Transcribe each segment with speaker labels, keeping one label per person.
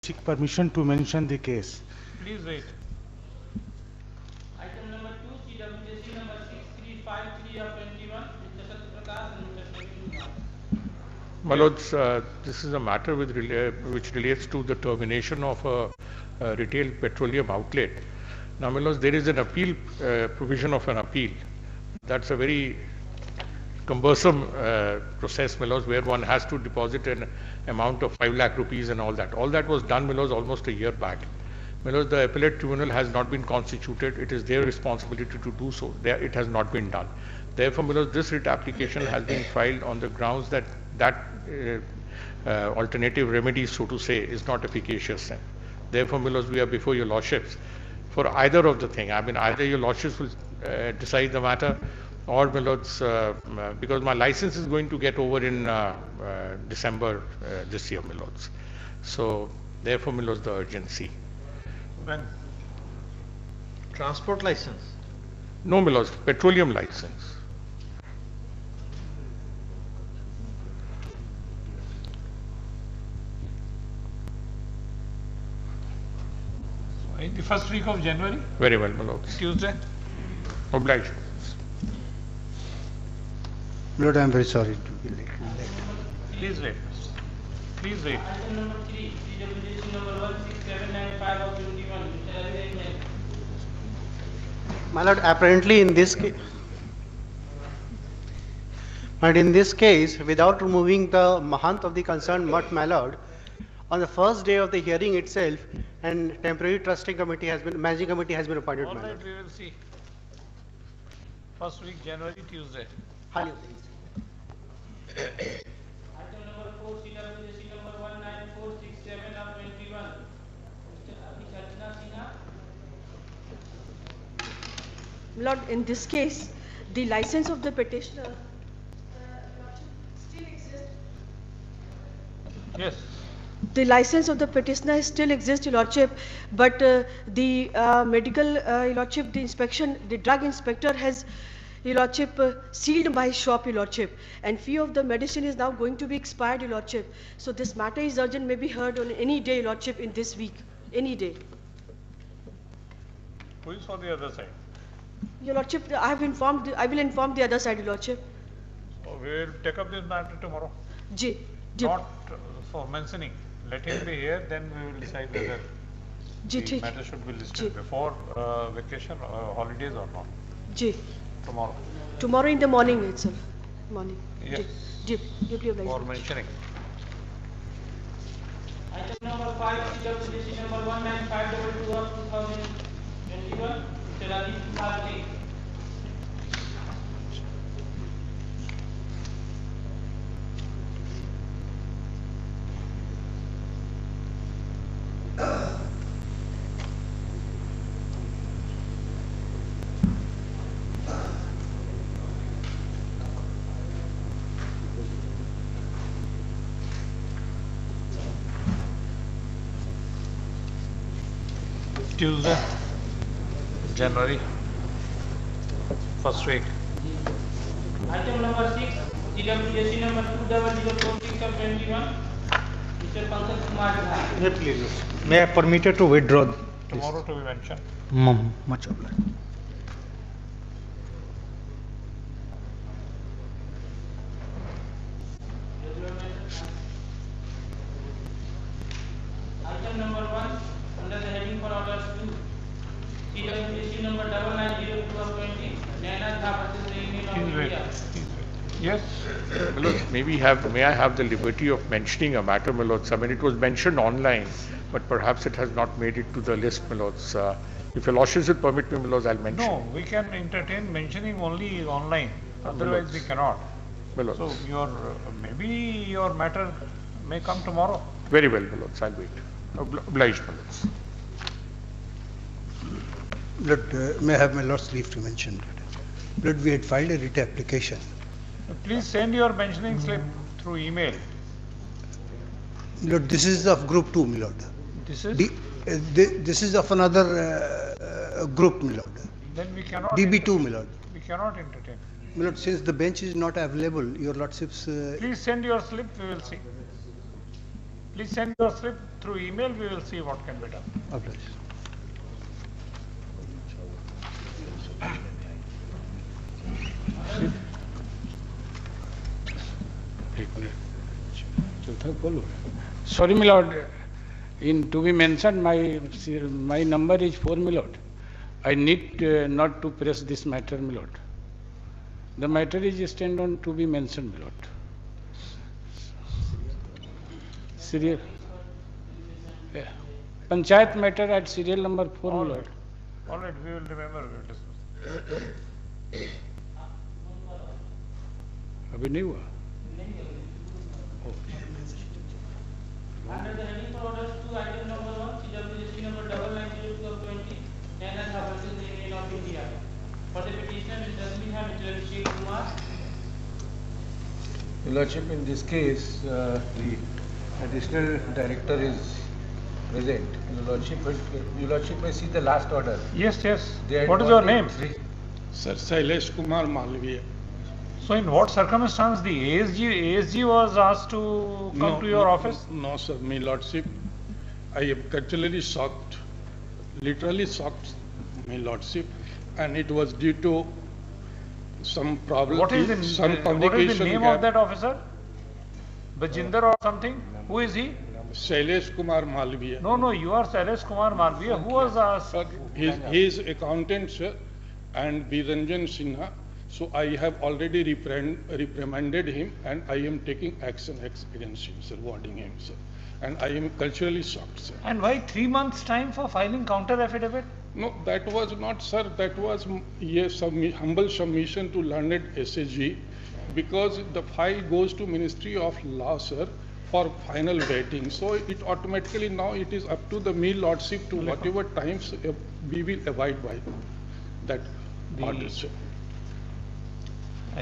Speaker 1: seek permission to mention the case.
Speaker 2: Please wait.
Speaker 3: Item number 2, CWJC number 6353 of 21, Mr. Satyaprakash and Mr. Praveen Kumar.
Speaker 2: My Lords, this is a matter which relates to the termination of a retail petroleum outlet. Now, my Lords, there is an appeal, provision of an appeal. That's a very cumbersome process, my Lords, where one has to deposit an amount of 5 lakh rupees and all that. All that was done, my Lords, almost a year back. My Lords, the appellate tribunal has not been constituted. It is their responsibility to do so. It has not been done. Therefore, my Lords, this writ application has been filed on the grounds that alternative remedy, so to say, is not efficacious. Therefore, my Lords, we are before your Lordships for either of the thing. I mean, either your Lordships will decide the matter, or my Lords, because my license is going to get over in December this year, my Lords. So, therefore, my Lords, the urgency.
Speaker 4: When? Transport license?
Speaker 2: No, my Lords, petroleum license.
Speaker 4: In the first week of January?
Speaker 2: Very well, my Lords.
Speaker 4: Tuesday?
Speaker 2: Obliged.
Speaker 1: Lord, I am very sorry to be late.
Speaker 4: Please wait. Please wait.
Speaker 3: Item number 3, CWJC number 16795 of 21, Mr. Ravi.
Speaker 5: My Lord, apparently in this case, but in this case, without removing the mahant of the concerned mutt, my Lord, on the first day of the hearing itself, and temporary trusting committee has been, managing committee has been appointed.
Speaker 4: All
Speaker 5: My
Speaker 4: right,
Speaker 5: Lord.
Speaker 4: we will see. First week, January, Tuesday.
Speaker 5: Highly
Speaker 3: Item number 4, CWJC number 19467 of 21, Mr. Abhishek Sinha.
Speaker 6: Lord, in this case, the license of the petitioner still exists.
Speaker 4: Yes.
Speaker 6: The license of the petitioner still exists, Your Lordship, but the medical, Your Lordship, the inspection, the drug inspector has, Your Lordship, sealed my shop, Your Lordship, and few of the medicine is now going to be expired, Your Lordship. So this matter is urgent, may be heard on any day, Your Lordship, in this week, any day.
Speaker 4: Who is for the other side?
Speaker 6: Your Lordship, I will inform the other side, Your Lordship.
Speaker 4: So we will take up this matter tomorrow.
Speaker 6: Ji.
Speaker 4: Not for mentioning. Let him be here, then we will decide whether the matter should be listed before vacation or holidays or not.
Speaker 6: Ji.
Speaker 4: Tomorrow.
Speaker 6: Tomorrow in the morning itself. Morning.
Speaker 4: Yes.
Speaker 6: Ji.
Speaker 4: For mentioning.
Speaker 3: Item number 5, CWJC number 19522 of 2021, Mr. Rajesh Kumar.
Speaker 4: Tuesday, January, first week.
Speaker 3: Item number 6, CWJC number 2046 of 21, Mr. Pankaj Kumar Jha.
Speaker 5: Yes, please. May I permitted to withdraw?
Speaker 4: Tomorrow to be mentioned.
Speaker 5: Much obliged.
Speaker 3: Item number 1, under the heading for orders 2, CWJC number 9902 of 20, Naina Jha versus the Union of
Speaker 4: Please wait.
Speaker 3: India.
Speaker 4: Yes.
Speaker 2: My Lords, may I have the liberty of mentioning a matter, my Lords? I mean, it was mentioned online, but perhaps it has not made it to the list, my Lords. If your Lordships will permit me, my Lords, I'll mention.
Speaker 4: No, we can entertain mentioning only online. Otherwise, we cannot.
Speaker 2: My Lords.
Speaker 4: So maybe your matter may come tomorrow.
Speaker 2: Very well, my Lords, I'll wait. Obliged, my Lords.
Speaker 7: Lord, may I have my Lord's leave to mention that. Lord, we had filed a writ application.
Speaker 4: Please send your mentioning slip through email.
Speaker 7: Lord, this is of group 2, my Lord.
Speaker 4: This is?
Speaker 7: This is of another group, my Lord.
Speaker 4: Then we cannot.
Speaker 7: DB2, my Lord.
Speaker 4: We cannot entertain.
Speaker 7: My Lord, since the bench is not available, your Lordships.
Speaker 4: Please send your slip, we will see. Please send your slip through email, we will see what can be done.
Speaker 7: Obliged.
Speaker 8: Sorry, my lord. In to be mentioned, my number is 4, my lord. I need not to press this matter, my lord. The matter is stand on to be mentioned, my lord. Serial. Yeah. Panchayat matter at serial number 4, my lord.
Speaker 4: All right, we will remember, we will discuss.
Speaker 8: अभी नहीं हुआ?
Speaker 3: Under the heading for orders 2, item number 1, CWSC number 9902 of 20, Naina Jha versus the Union of India. For the petitioner, Mr. Sneha, Mr. Abhishek Kumar.
Speaker 7: Your Lordship, in this case, the additional director is present. Your Lordship may see the last order.
Speaker 4: Yes, yes.
Speaker 7: They
Speaker 4: What is
Speaker 7: had
Speaker 4: your
Speaker 7: one,
Speaker 4: name?
Speaker 7: two, three.
Speaker 9: Sir, Shailesh Kumar Malviya.
Speaker 4: So in what circumstance the ASG was asked to come to your office?
Speaker 9: No, sir, my lordship. I am culturally shocked, literally shocked, my lordship, and it was due to some problem.
Speaker 4: What is
Speaker 9: some
Speaker 4: the
Speaker 9: publication
Speaker 4: name
Speaker 9: gap.
Speaker 4: of that officer? Bajinder or something? Who is he?
Speaker 9: Shailesh Kumar Malviya.
Speaker 4: No, you are Shailesh Kumar Malviya. Who was asked?
Speaker 9: Sir, his accountant, sir, and Biranjan Sinha. So I have already reprimanded him, and I am taking action against him, sir, warding him, sir. And I am culturally shocked, sir.
Speaker 4: And why 3 months time for filing counter affidavit?
Speaker 9: No, that was not, sir. That was yes, humble submission to learned SAG, because the file goes to Ministry of Law, sir, for final vetting. So it automatically now it is up to the me lordship to whatever times we will abide by that order, sir.
Speaker 4: The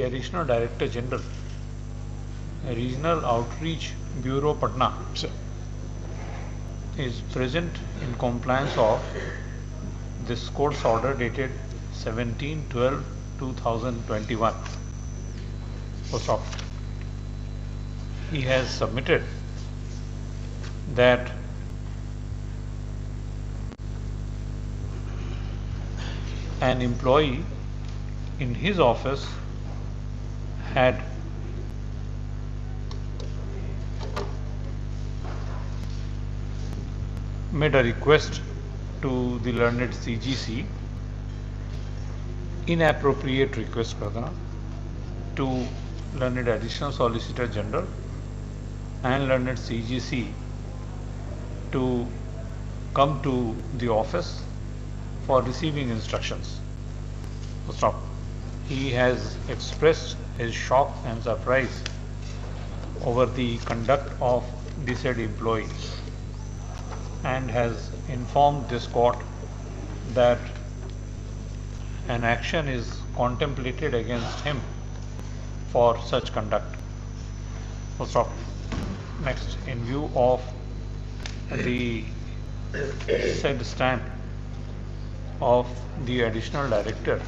Speaker 4: Additional Director General, Regional Outreach Bureau Patna,
Speaker 9: Sir.
Speaker 4: is present in compliance of this court's order dated 17/12/2021. Stop. He has submitted that an employee in his office had made a request to the learned CGC, inappropriate request to learned Additional Solicitor General and learned CGC to come to the office for receiving instructions. Stop. He has expressed his shock and surprise over the conduct of the said employee and has informed this court that an action is contemplated against him for such conduct. Stop. Next, in view of the said stand of the additional director,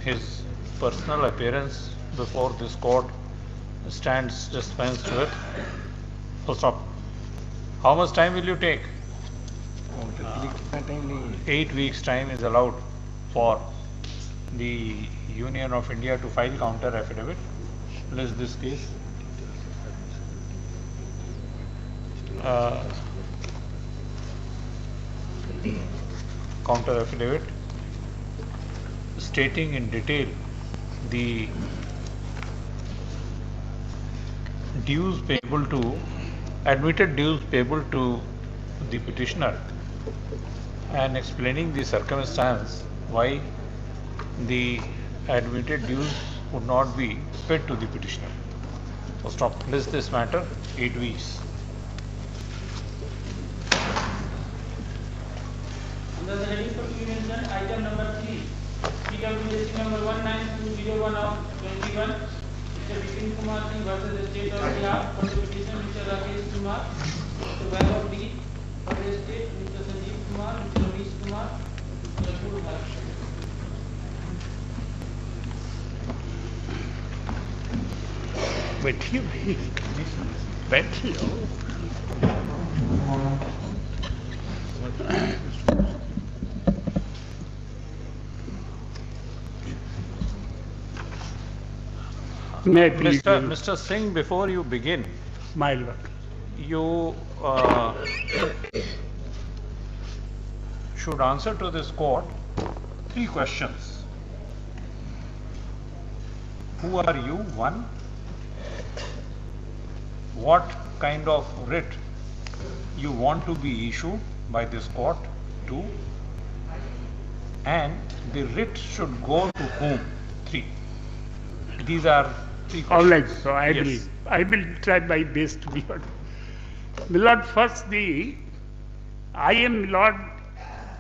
Speaker 4: his personal appearance before this court stands dispensed with. Stop. How much time will you take? 8 weeks time is allowed for the Union of India to file counter affidavit. List this case. Counter affidavit stating in detail the dues payable to admitted dues payable to the petitioner and explaining the circumstance why the admitted dues would not be paid to the petitioner. So stop. List this matter. 8 weeks.
Speaker 3: Under the heading for mention, item number 3, CWSC number 19201 of 21, Mr. Vipin Kumar Singh versus the State of Bihar. For the petition, Mr. Rakesh Kumar, Mr. Vaibhav D. For the state, Mr. Sanjeev Kumar, Mr. Ramesh Kumar, Mr. Purhar.
Speaker 8: बैठिए भाई, बैठिए। May I please,
Speaker 4: Mr. Singh, before you begin,
Speaker 8: my lord.
Speaker 4: you should answer to this court 3 questions. Who are you? 1. What kind of writ you want to be issued by this court? 2. And the writ should go to whom? 3. These are 3 questions.
Speaker 8: All right, so
Speaker 4: Yes.
Speaker 8: I will try my best, my lord. My lord, first I am, my lord,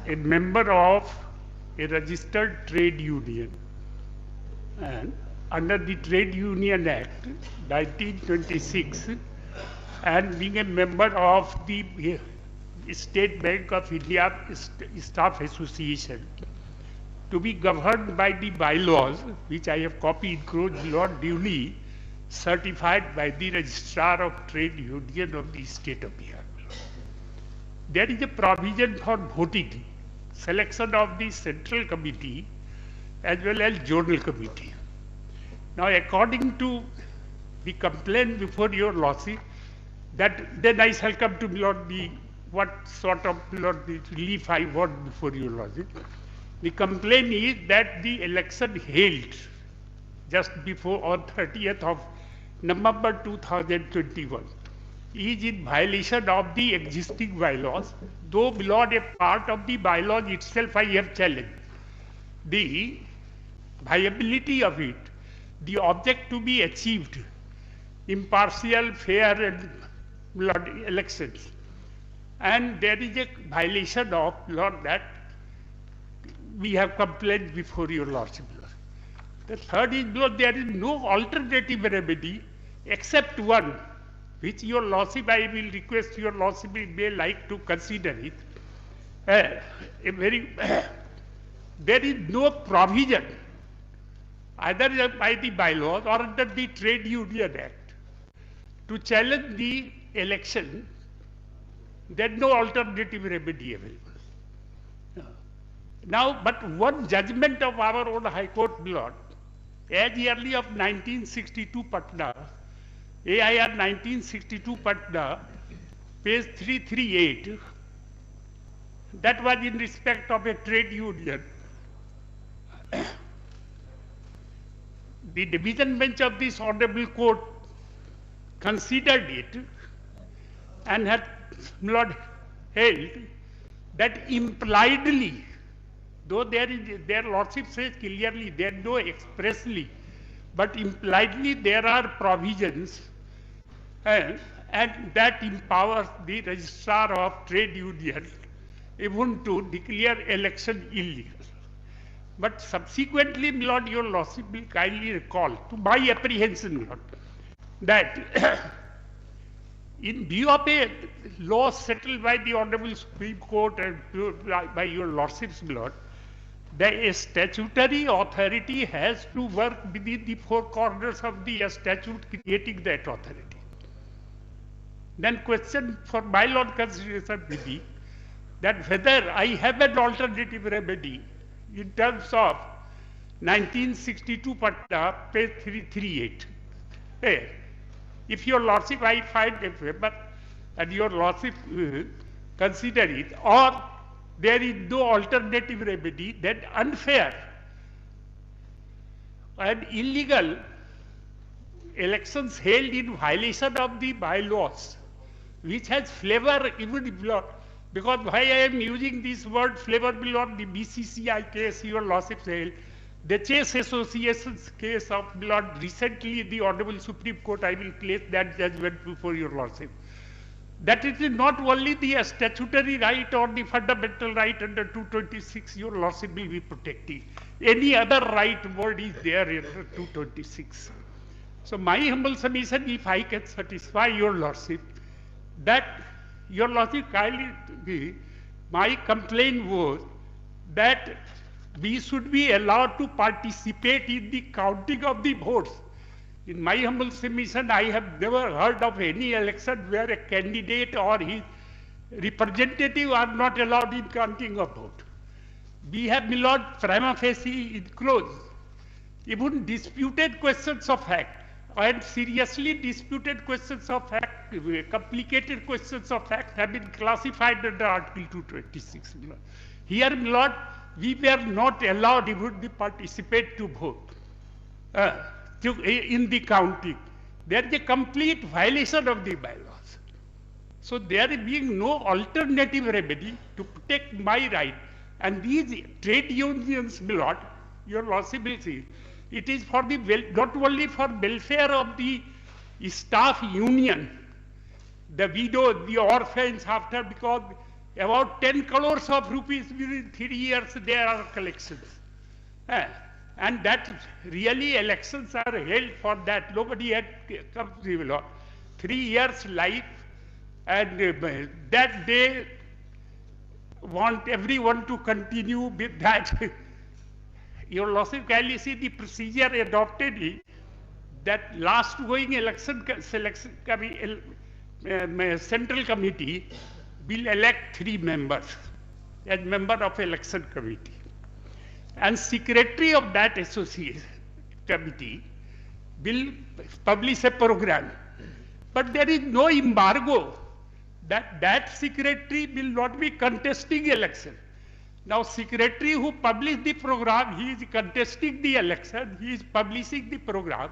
Speaker 8: a member of a registered trade union, and under the Trade Union Act 1926, and being a member of the State Bank of India Staff Association, to be governed by the bylaws, which I have copied, Lord, duly certified by the Registrar of Trade Union of the State of Bihar. There is a provision for voting, selection of the Central Committee as well as Zonal Committee. Now, according to the complaint before your lordship, that then I shall come to Lord what sort of Lord the relief I want before your lordship. The complaint is that the election held just before on 30th of November 2021 is in violation of the existing bylaws, though Lord, a part of the bylaws itself I have challenged. The viability of it, the object to be achieved, impartial, fair and Lord, elections. And there is a violation of Lord that we have complained before your lordship. The third is, Lord, there is no alternative remedy except one, which your lordship, I will request your lordship may like to consider it. There is no provision either by the bylaws or under the Trade Union Act to challenge the election. There is no alternative remedy available. Now, but one judgment of our own High Court, Lord, as early of 1962 Patna, AIR 1962 Patna, page 338, that was in respect of a trade union. The division bench of this honorable court considered it and had, Lord, held that impliedly, though their lordship says clearly, there no expressly, but impliedly there are provisions and that empowers the registrar of trade union even to declare election illegal. But subsequently, Lord, your lordship will kindly recall, to my apprehension, Lord, that in view of a law settled by the Honorable Supreme Court and by your lordships, Lord, the statutory authority has to work within the 4 corners of the statute creating that authority. Then question for my Lord consideration will be that whether I have an alternative remedy in terms of 1962 Patna, page 338. If your lordship I find a favor and your lordship consider it, or there is no alternative remedy, then unfair and illegal elections held in violation of the bylaws, which has flavor even if because why I am using this word flavor beyond the BCCI case your lordship held, the Chess Association's case of Lord recently the Honorable Supreme Court, I will place that judgment before your lordship. That it is not only the statutory right or the fundamental right under 226 your lordship will be protecting. Any other right word is there under 226. So my humble submission, if I can satisfy your lordship, that your lordship kindly, my complaint was that we should be allowed to participate in the counting of the votes In my humble submission, I have never heard of any election where a candidate or his representative are not allowed in counting of vote. We have, my lord, prima facie enclosed. Even disputed questions of fact and seriously disputed questions of fact, complicated questions of fact have been classified under Article 226. My lord. Here, my lord, we were not allowed even to participate to vote in the counting. There is a complete violation of the bylaws. So there being no alternative remedy to protect my right, and these trade unions, my lord, your lordship will see, it is for the not only for welfare of the staff union, the widow, the orphans, after, because about 10 crores of rupees within 3 years there are collections. And that really elections are held for that. Nobody had come to the 3 years life, and that they want everyone to continue with that. Your lordship kindly see the procedure adopted is that last going election selection central committee will elect 3 members as member of election committee. And secretary of that association committee will publish a program. But there is no embargo that that secretary will not be contesting election. Now, secretary who published the program, he is contesting the election, he is publishing the program,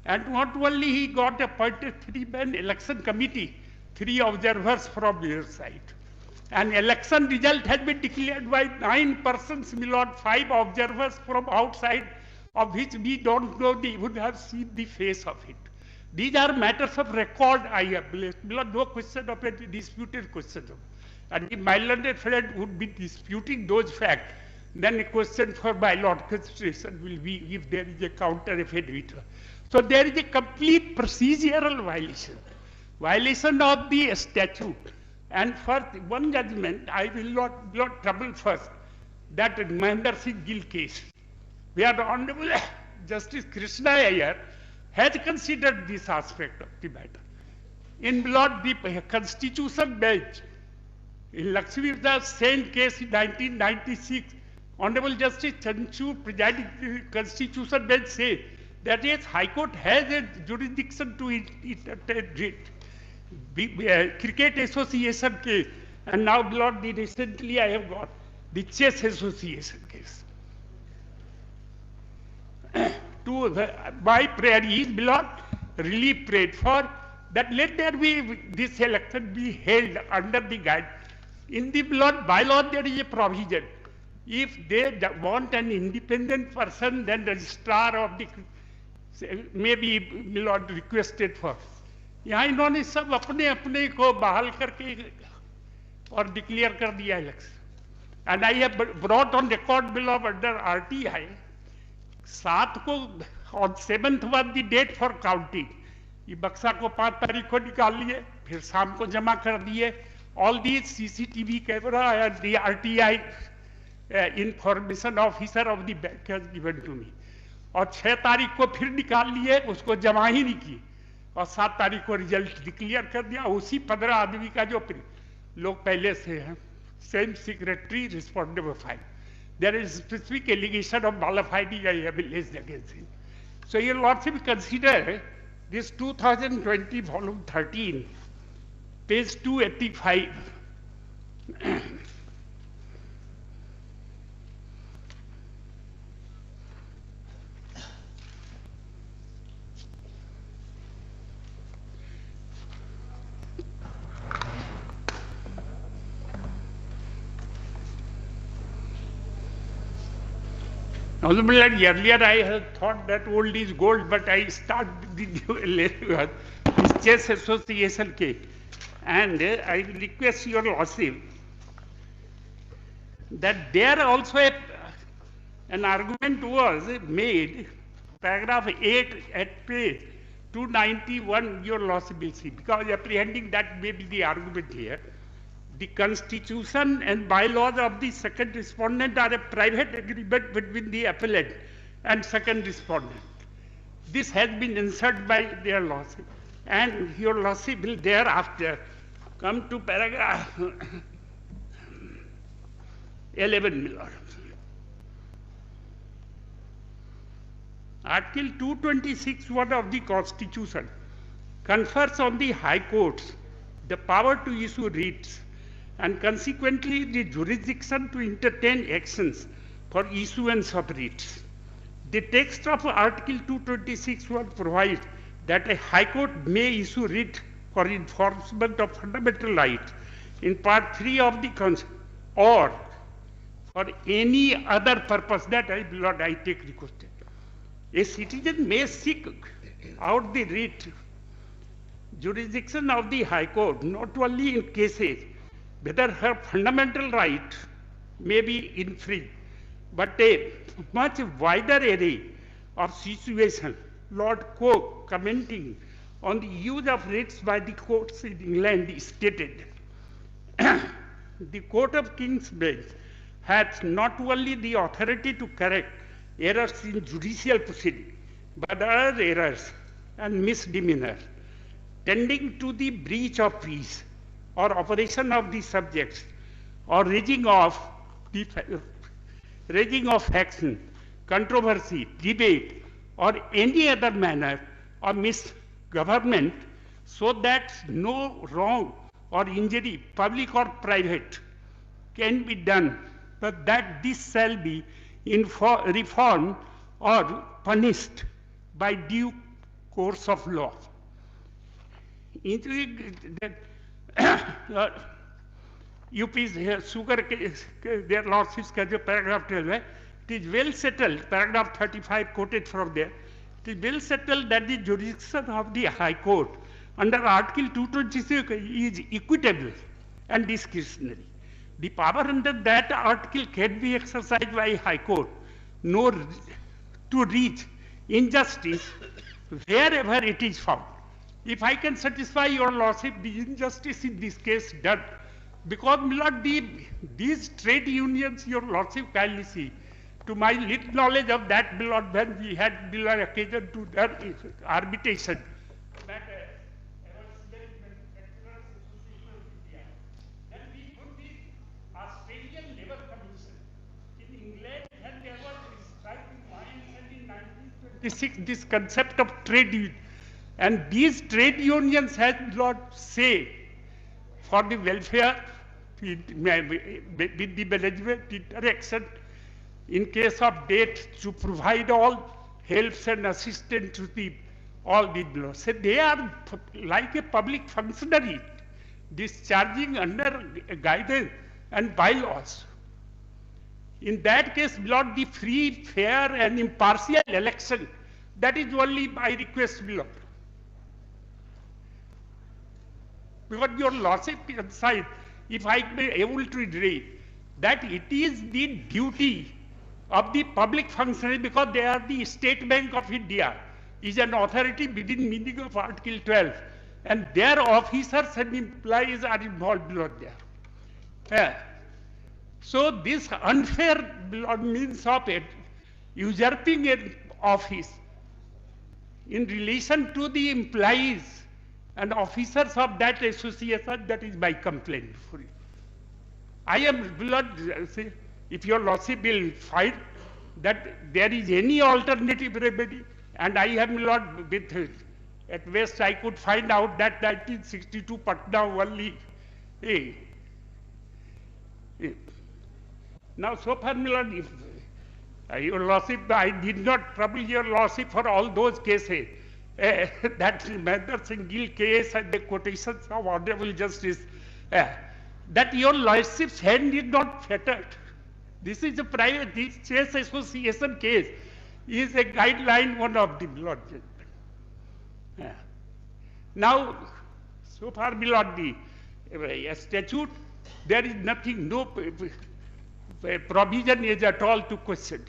Speaker 8: and not only he got appointed 3-man election committee, 3 observers from your side. An election result has been declared by 9 persons, my lord, 5 observers from outside, of which we don't know, they would have seen the face of it. These are matters of record, I have placed. My lord, no question of a disputed question. And if my learned friend would be disputing those facts, then a question for my lord consideration will be if there is a counter affidavit. So there is a complete procedural violation of the statute. And for one judgment, I will not trouble first, that Mahendra Singh Gill case, where the Honorable Justice Krishna Iyer has considered this aspect of the matter. In Lord, the Constitution bench, in Lakshmi the same case in 1996, Honorable Justice Chanchur presiding the Constitution bench said that yes, High Court has a jurisdiction to Cricket Association case, and now Lord, recently I have got the Chess Association case. My prayer is, Lord, really prayed for that let there be this election be held under the guide. In the bylaw there is a provision. If they want an independent person, then the registrar of the may be Lord requested for. यहाँ इन्होंने सब अपने अपने को बहाल करके और declare कर दिया election. And I have brought on record below under RTI 7 को on 7th was the date for counting. ये बक्सा को 5 तारीख को निकाल लिए, फिर शाम को जमा कर दिए. All these CCTV camera and the RTI information officer of the bank has given to me. और 6 तारीख को फिर निकाल लिए, उसको जमा ही नहीं की, और 7 तारीख को रिजल्ट डिक्लेयर कर दिया. उसी 15 आदमी का जो लोग पहले से हैं, same secretary responded fine. There is specific allegation of malafide I have alleged against him. So your lordship consider this 2020 volume 13, page 285. Honorable, earlier I had thought that old is gold, but I start the new Chess Association case. And I request your lordship that there also an argument was made, paragraph 8 at page 291, your lordship will see, because apprehending that may be the argument here. The constitution and bylaws of the second respondent are a private agreement between the appellant and second respondent.
Speaker 10: This has been answered by their lordship, and your lordship will thereafter come to paragraph 11, my lord. Article 226(1) of the Constitution confers on the High Courts the power to issue writs and consequently the jurisdiction to entertain actions for issuance of writs. The text of Article 226(1) provides that a High Court may issue writ for enforcement of fundamental rights in Part 3 of the Constitution or for any other purpose that I take requested. A citizen may seek out the writ jurisdiction of the High Court not only in cases whether her fundamental right may be infringed, but a much wider array of situations. Lord Coke, commenting on the use of writs by the courts in England, stated, the Court of King's Bench has not only the authority to correct errors in judicial proceeding, but other errors and misdemeanors tending to the breach of peace or operation of the subjects or raising of faction, controversy, debate, or any other manner of misgovernment, so that no wrong or injury, public or private, can be done, but that this shall be reformed or punished by due course of law. UP's sugar case, their lordships का जो paragraph 12 है, it is well settled, paragraph 35 quoted from there, it is well settled that the jurisdiction of the High Court under Article 226 is equitable and discretionary. The power under that article can be exercised by High Court to reach injustice wherever it is found. If I can satisfy your lordship, the injustice in this case done, because Lord, these trade unions, your lordship kindly see, to my little knowledge of that, Lord, when we had occasion to arbitration, that I was there at Trust Association of India, then we put the Australian Labour Commission in England, and there was striking violence, and in 1926 this concept of trade union. And these trade unions had lot say for the welfare with the management interaction in case of death to provide all helps and assistance to all the below. So they are like a public functionary discharging under guidance and bylaws. In that case, Lord, the free, fair and impartial election, that is only my request, below. Because your lordship emphasized, if I be able to read, that it is the duty of the public functionary, because they are the State Bank of India, is an authority within meaning of Article 12, and their officers and employees are involved below there. So this unfair means of it, usurping an office in relation to the employees and officers of that association, that is my complaint for you. I am, if your lordship will find that there is any alternative remedy, and I have not with at best I could find out that 1962 Patna only. Now so far, my lord, if your lordship, I did not trouble your lordship for all those cases. That Mahendra Singh Gill case and the quotations of Honorable Justice, that your lordship's hand is not fettered. This is a private, this chess association case is a guideline one of the Lord judgment. Now, so far, my lord, the statute, there is nothing, no provision is at all to question.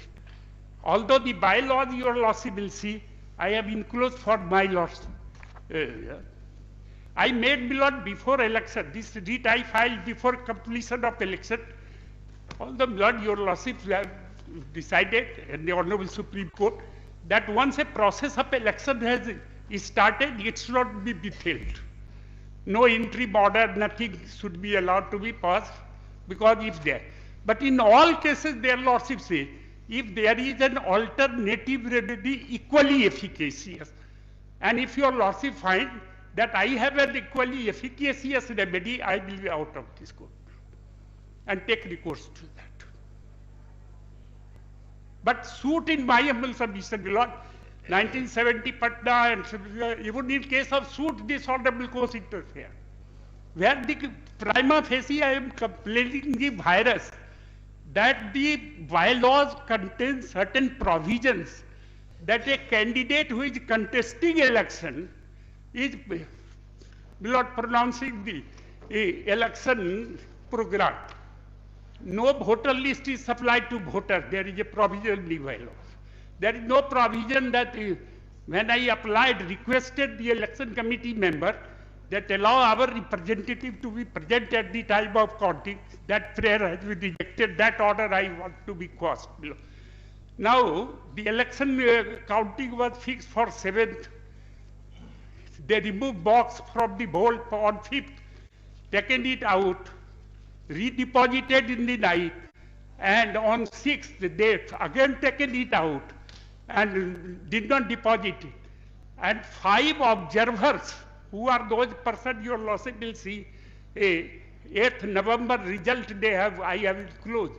Speaker 10: Although the bylaws your lordship will see, I have enclosed for my lordship. I made, my lord, before election, this writ I filed before completion of election. Although, my lord, your lordship have decided, and the Honorable Supreme Court, that once a process of election has started, it should not be withheld. No interim order, nothing should be allowed to be passed, because if there. But in all cases, their lordship say, if there is an alternative remedy equally efficacious, and if your lordship find that I have an equally efficacious remedy, I will be out of this court and take recourse to that. But suit, in my humble submission, my lord, 1970 Patna, and even in case of suit, this honorable court interfere. Where the prima facie I am complaining the virus, that the bylaws contain certain provisions that a candidate who is contesting election is, my lord, pronouncing the election program. No voter list is supplied to voters. There is a provision in the bylaws. There is no provision that when I applied, requested the election committee member that allow our representative to be present at the time of counting. That prayer has been rejected. That order I want to be quashed. Now, the election counting was fixed for 7th. They removed box from the vault on 5th, taken it out, redeposited in the night, and on 6th they again taken it out and did not deposit it. And 5 observers, who are those persons your lordship will see, 8th November result I have closed,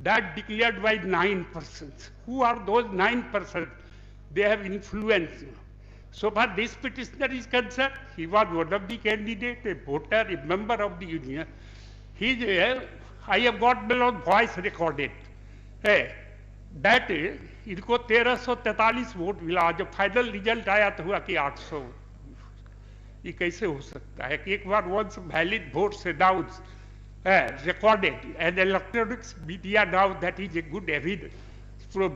Speaker 10: that declared by 9 persons. Who are those 9 persons? They have influence. So far this petitioner is concerned, he was one of the candidates, a voter, a member of the union. I have got below voice recorded. That इनको 1343 vote मिला, जब final result आया तो हुआ कि 800. ये कैसे हो सकता है कि एक बार once valid votes announced, recorded, and electronics media now, that is a good evidence. So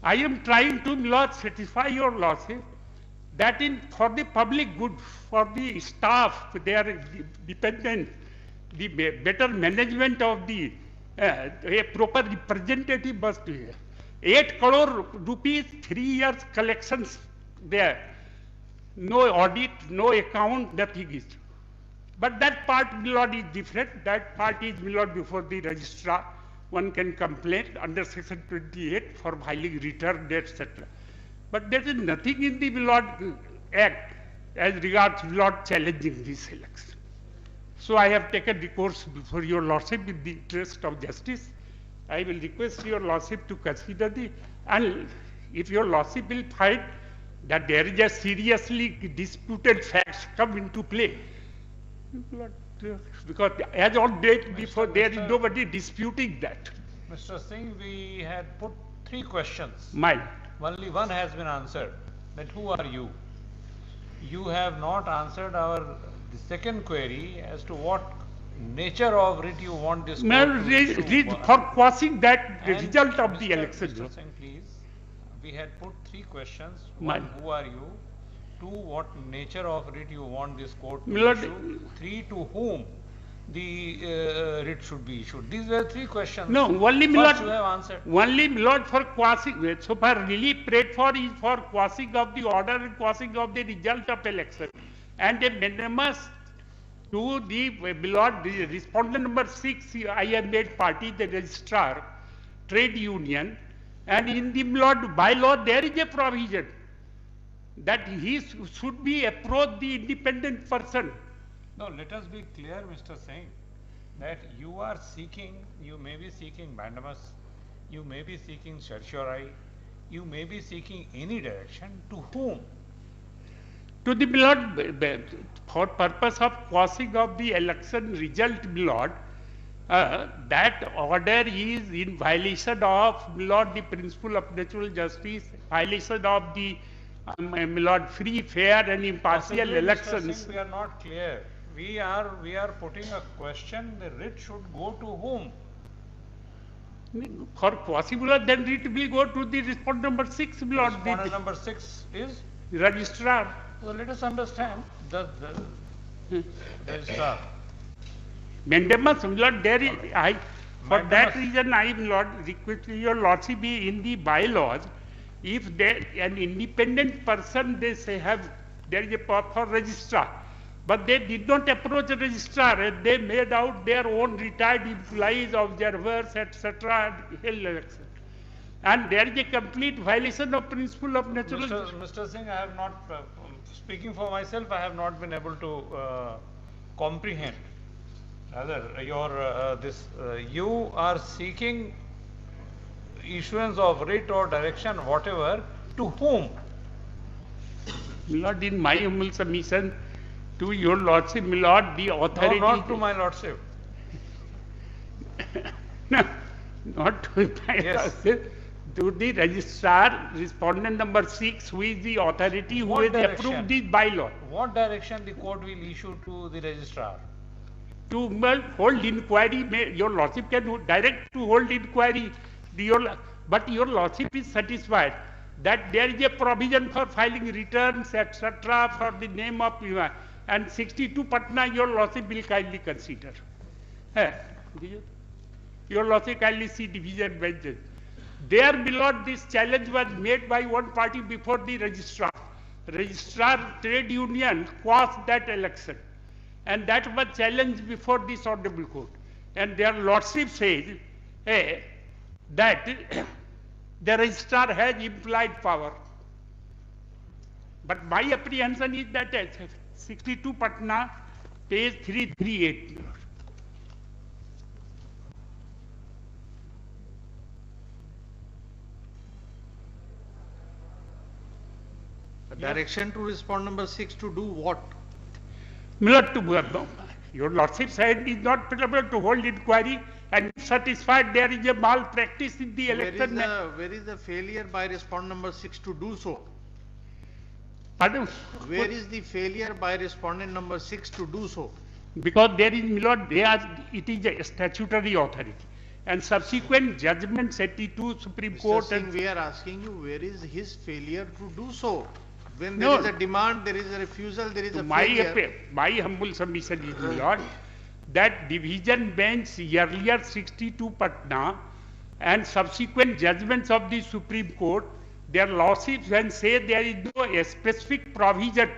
Speaker 10: I am trying to, Lord, satisfy your lordship that for the public good, for the staff, their dependent, the better management of the a proper representative must be here. 8 crore rupees, 3 years collections there. No audit, no account, nothing is. But that part, my lord, is different. That part is, my lord, before the registrar. One can complain under section 28 for filing return, etc. But there is nothing in the, my lord, act as regards, my lord, challenging this election. So I have taken recourse before your lordship in the interest of justice. I will request your lordship to consider and if your lordship will find that there is a seriously disputed facts come into play, because as on date before there is nobody disputing that.
Speaker 4: Mr. Singh, we had put 3 questions.
Speaker 10: Mine.
Speaker 4: Only one has been answered. That who are you? You have not answered the second query as to what nature of writ you want this court to issue.
Speaker 10: For quashing that the result of the election.
Speaker 4: Mr. Singh, please. We had put 3 questions. One, who are you? 2, what nature of writ you want this court to issue? 3, to whom the writ should be issued. These were 3 questions.
Speaker 10: No, only Milord,
Speaker 4: you have answered.
Speaker 10: Only Milord for quashing. So far relief prayed for is for quashing of the order and quashing of the result of election. And a mandamus to the Milord, the respondent number 6, I have made party, the registrar, trade union, and in the Milord bylaw there is a provision that he should be approached the independent person.
Speaker 4: No, let us be clear, Mr. Singh, that you are seeking, you may be seeking mandamus, you may be seeking certiorari, you may be seeking any direction. To whom?
Speaker 10: To the Milord, for purpose of quashing of the election result, Milord, that order is in violation of, Milord, the principle of natural justice, violation of the, Milord, free, fair and impartial
Speaker 4: Possibly,
Speaker 10: elections.
Speaker 4: Mr. Singh, we are not clear. We are putting a question, the writ should go to whom?
Speaker 10: For possible, then it will go to the respondent number 6, Milord.
Speaker 4: Respondent number 6 is?
Speaker 10: Registrar.
Speaker 4: So let us understand the registrar.
Speaker 10: Mandamus, Milord, there is, for that
Speaker 4: Mandamus.
Speaker 10: reason I, Milord, request your lordship be in the bylaws, If an independent person, they say there is a power for registrar, but they did not approach the registrar, and they made out their own retired employees, observers, etc., and held election. And there is a complete violation of principle of natural justice.
Speaker 4: Mr. Singh, I have not, speaking for myself, I have not been able to comprehend. Rather, you are seeking issuance of writ or direction, whatever, to whom?
Speaker 10: Lord, in my humble submission to your Lordship, my Lord, the authority...
Speaker 4: No, not to my Lordship.
Speaker 10: No, not to my Lordship. To the registrar, respondent number 6, who is the authority who has approved this bylaw.
Speaker 4: What direction the court will issue to the registrar?
Speaker 10: To hold inquiry, your Lordship can direct to hold inquiry, but your Lordship is satisfied that there is a provision for filing returns, etc., for the name of and 62 Patna, your Lordship will kindly consider. Your Lordship kindly see division benches. There below, this challenge was made by one party before the registrar. Registrar trade union quashed that election, and that was challenged before this honorable court. And their Lordship says that the registrar has implied power. But my apprehension is that 62 Patna, page 338.
Speaker 11: Direction to respond number 6 to do what?
Speaker 10: Your Lordship said is not applicable to hold inquiry, and satisfied there is a malpractice in the election.
Speaker 11: Where is the failure by respondent number 6 to do so?
Speaker 10: Pardon?
Speaker 11: Where is the failure by respondent number 6 to do so?
Speaker 10: Because there is, it is a statutory authority. And subsequent judgments, 82 Supreme Court.
Speaker 11: Singh, we are asking you, where is his failure to do so? When there is a demand, there is a refusal, there is a failure.
Speaker 10: My humble submission is, my Lord, that division bench earlier 62 Patna and subsequent judgments of the Supreme Court, their lordships when say there is no specific provision,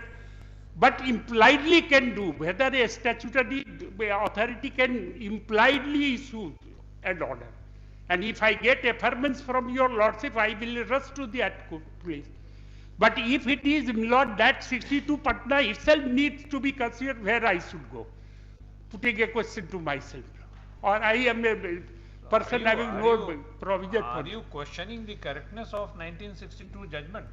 Speaker 10: but impliedly can do, whether a statutory authority can impliedly issue an order. And if I get affirmance from your Lordship, I will rush to that place. But if it is, Lord, that 62 Patna itself needs to be considered where I should go, putting a question to myself. Or I am a person having no provision for it.
Speaker 4: Are you questioning the correctness of 1962 judgment?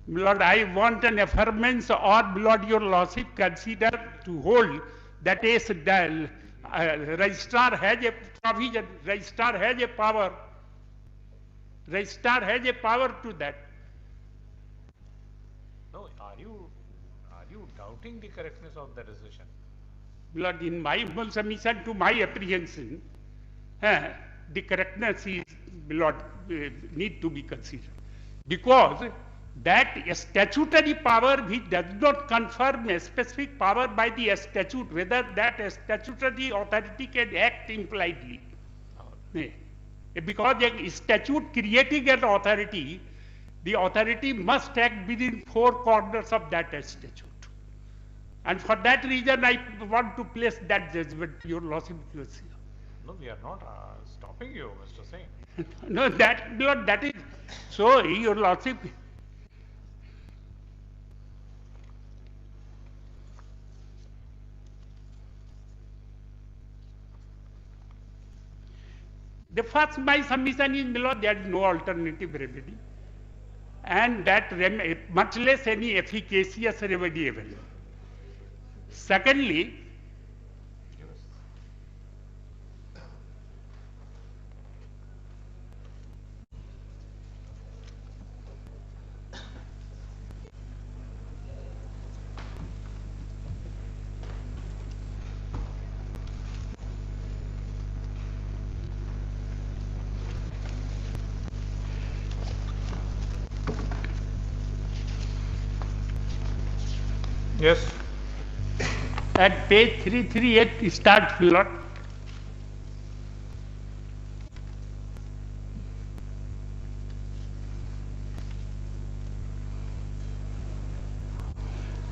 Speaker 10: Lord, I want an affirmance, or Lord, your Lordship consider to hold that is the registrar has a provision, registrar has a power. Registrar has a power to that.
Speaker 4: No, are you doubting the correctness of the decision?
Speaker 10: Lord, in my humble submission to my apprehension, the correctness is, Lord, need to be considered. Because that statutory power which does not confirm a specific power by the statute, whether that statutory authority can act impliedly. Because a statute creating an authority, the authority must act within four corners of that statute. And for that reason, I want to place that judgment to your Lordship.
Speaker 4: No, we are not stopping you, Mr. Singh.
Speaker 10: No, that is so, your Lordship. The first, my submission is, Lord, there is no alternative remedy, and that much less any efficacious remedy available. Secondly,
Speaker 4: yes.
Speaker 10: At page 338, start, Lord.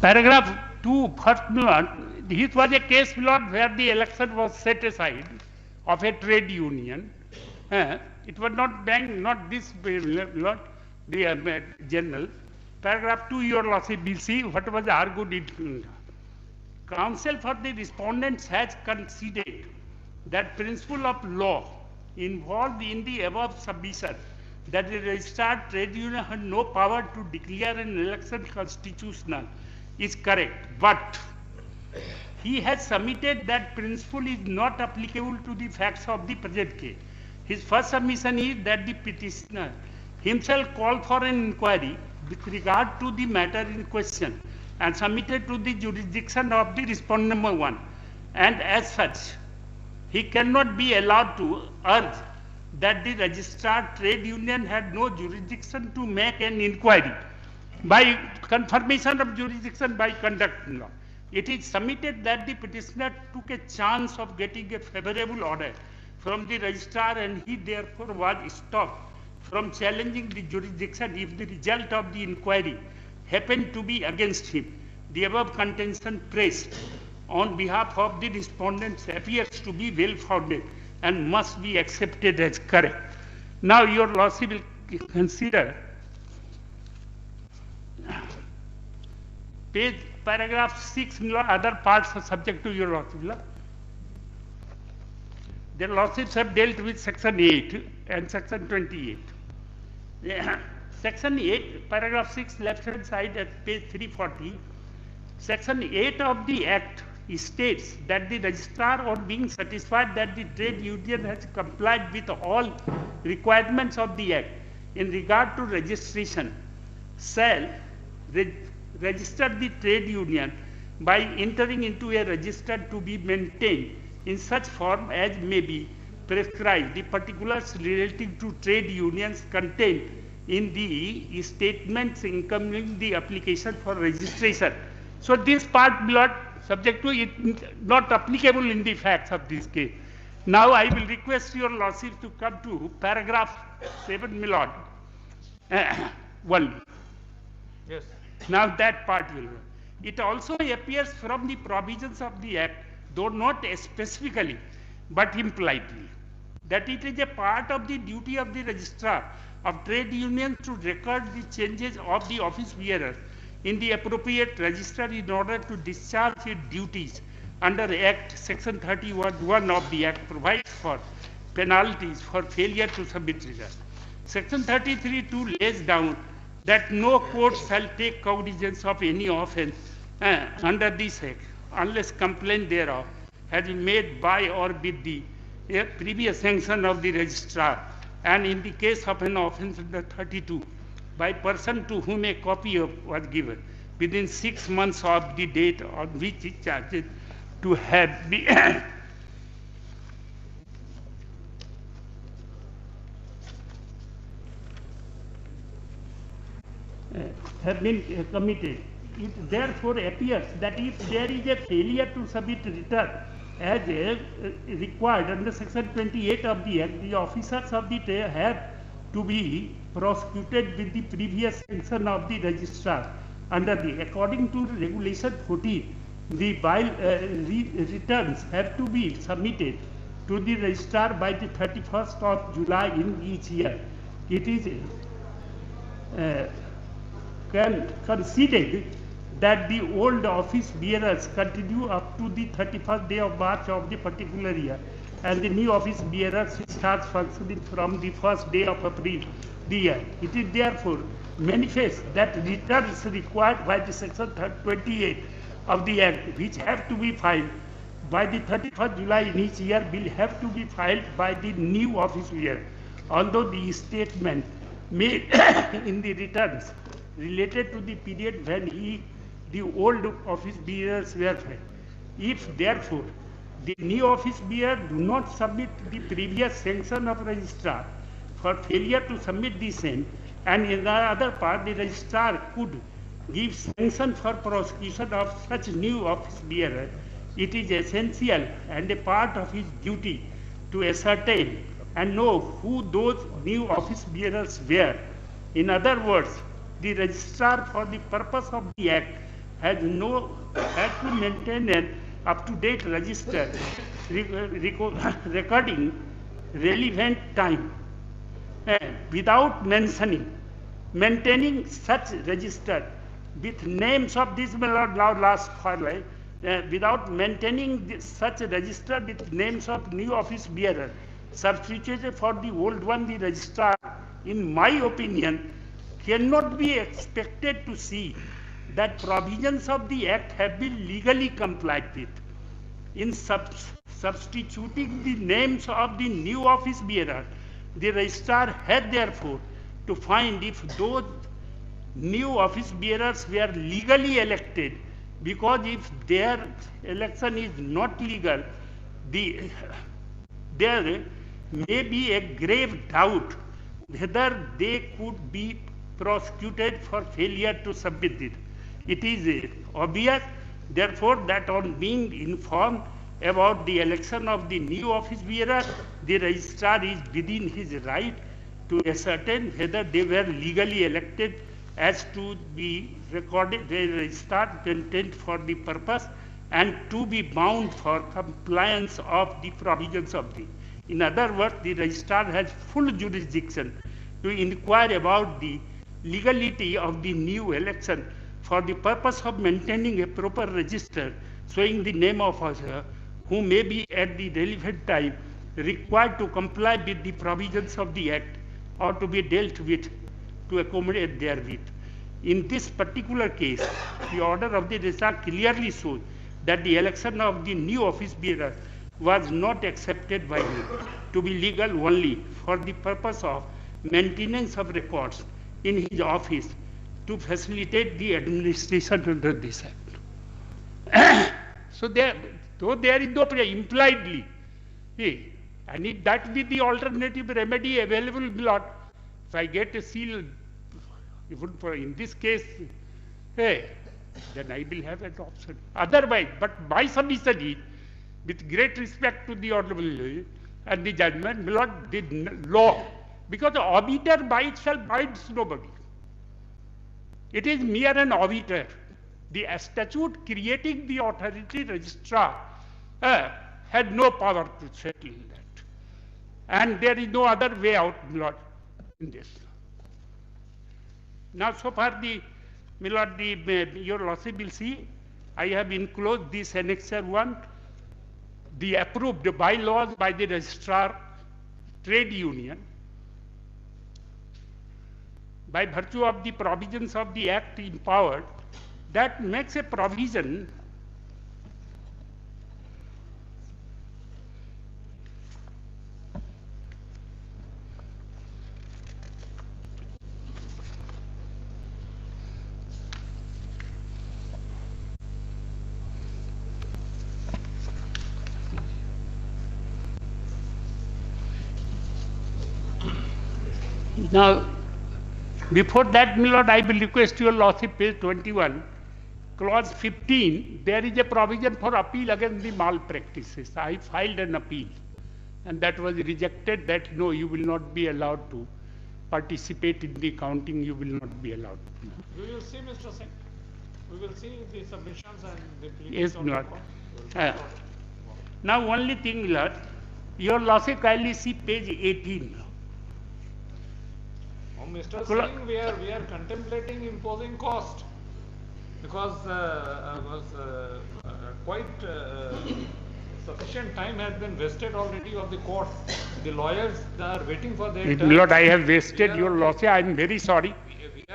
Speaker 10: paragraph 2, first Lord, this was a case, Lord, where the election was set aside of a trade union. It was not bank, not this, Lord, the general. Paragraph 2, your lordship will see what was argued in counsel for the respondents has considered that principle of law involved in the above submission, that the registered trade union had no power to declare an election constitutional, is correct. But he has submitted that principle is not applicable to the facts of the present case. His first submission is that the petitioner himself called for an inquiry with regard to the matter in question and submitted to the jurisdiction of the respondent number 1. And as such, he cannot be allowed to urge that the registered trade union had no jurisdiction to make an inquiry by confirmation of jurisdiction by conduct law. It is submitted that the petitioner took a chance of getting a favorable order from the registrar, and he therefore was stopped from challenging the jurisdiction if the result of the inquiry happened to be against him. The above contention pressed on behalf of the respondents appears to be well founded and must be accepted as correct. Now your lordship will consider paragraph 6, other parts are subject to your lordship. The lordships have dealt with section 8 and section 28. Section 8, paragraph 6, left hand side at page 340. Section 8 of the Act states that the registrar, on being satisfied that the trade union has complied with all requirements of the Act in regard to registration, shall register the trade union by entering into a register to be maintained in such form as may be prescribed. The particulars relating to trade unions contained in the statements accompanying the application for registration. So this part, my lord, subject to it, not applicable in the facts of this case. Now I will request your lordship to come to paragraph 7, my lord. 1.
Speaker 4: Yes.
Speaker 10: Now that part will. It also appears from the provisions of the Act, though not specifically, but impliedly, that it is a part of the duty of the registrar of trade unions to record the changes of the office bearer in the appropriate register in order to discharge its duties under Act section 31 of the Act provides for penalties for failure to submit return. Section 33(2) lays down that no court shall take cognizance of any offence under this Act unless complaint thereof has been made by or with the previous sanction of the registrar, and in the case of an offence under 32, by person to whom a copy was given within 6 months of the date on which it charged to have been committed. It therefore appears that if there is a failure to submit return as required under section 28 of the Act, the officers of the trade have to be prosecuted with the previous sanction of the registrar under the, according to regulation 14, the returns have to be submitted to the registrar by the 31st of July in each year. It is considered that the old office bearers continue up to the 31st day of March of the particular year, and the new office bearers starts functioning from the first day of April the year. It is therefore manifest that returns required by the section 28 of the Act, which have to be filed by the 31st July in each year, will have to be filed by the new office bearer, although the statement made in the returns related to the period when the old office bearers were filed. If therefore the new office bearer do not submit the previous sanction of registrar for failure to submit the same, and in the other part the registrar could give sanction for prosecution of such new office bearer, it is essential and a part of his duty to ascertain and know who those new office bearers were. In other words, the registrar, for the purpose of the Act, had to maintain an up-to-date register recording relevant time without maintaining such register with names of this last file, without maintaining such register with names of new office bearer substituted for the old one, the registrar, in my opinion, cannot be expected to see that provisions of the Act have been legally complied with. In substituting the names of the new office bearer, the registrar had therefore to find if those new office bearers were legally elected, because if their election is not legal, there may be a grave doubt whether they could be prosecuted for failure to submit it. It is obvious, therefore, that on being informed about the election of the new office bearer, the registrar is within his right to ascertain whether they were legally elected as to be recorded, the registrar content for the purpose, and to be bound for compliance of the provisions of the. In other words, the registrar has full jurisdiction to inquire about the legality of the new election for the purpose of maintaining a proper register showing the name of officer who may be at the relevant time required to comply with the provisions of the Act or to be dealt with to accommodate therewith. In this particular case, the order of the registrar clearly shows that the election of the new office bearer was not accepted by him to be legal only for the purpose of maintenance of records in his office to facilitate the administration under this Act. So though there is no impliedly, and if that be the alternative remedy available, Lord, if I get a seal, even for in this case, then I will have an option. Otherwise, but my submission is, with great respect to the Honorable and the judgment, Lord, the law, because the obiter by itself binds nobody. It is mere an obiter. The statute creating the authority registrar had no power to settle that. And there is no other way out, Lord, in this. Now, so far, my Lord, your Lordship will see, I have enclosed this Annexure 1, the approved bylaws by the registrar trade union, by virtue of the provisions of the Act empowered, that makes a provision now. Before that, my Lord, I will request your Lordship, page 21, clause 15, there is a provision for appeal against the malpractices. I filed an appeal, and that was rejected, that no, you will not be allowed to participate in the counting, you will not be allowed.
Speaker 4: We will see, Mr. Singh. We will see the submissions and the pleadings.
Speaker 10: Yes, my Lord. Now, only thing, my Lord, your Lordship kindly see page 18.
Speaker 4: Mr. Singh, we are contemplating imposing cost because quite sufficient time has been wasted already of the court. The lawyers are waiting for their turn.
Speaker 10: Lord, I have wasted your Lordship. I am very sorry.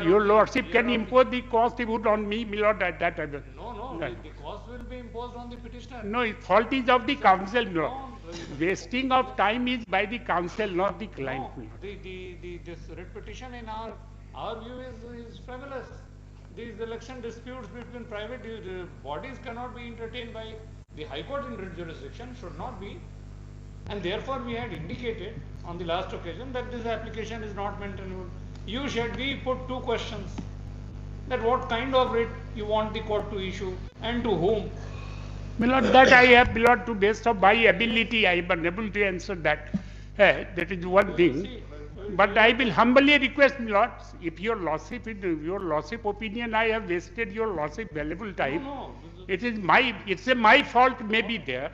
Speaker 10: Your Lordship can impose the cost even on me, my Lord, that I will.
Speaker 4: No, the cost will be imposed on the petitioner.
Speaker 10: No, fault is of the counsel, my Lord. Wasting of time is by the counsel, not the client.
Speaker 4: No, this writ petition in our view is frivolous. These election disputes between private bodies cannot be entertained by the High Court in jurisdiction, should not be. And therefore we had indicated on the last occasion that this application is not maintainable. You should we put two questions, that what kind of writ you want the court to issue and to whom.
Speaker 10: My Lord, that I have, my Lord, to best of my ability, I am unable to answer that. That is one thing. But I will humbly request, my lord, if your lordship, opinion, I have wasted your lordship valuable time.
Speaker 3: No,
Speaker 10: It's my fault maybe there.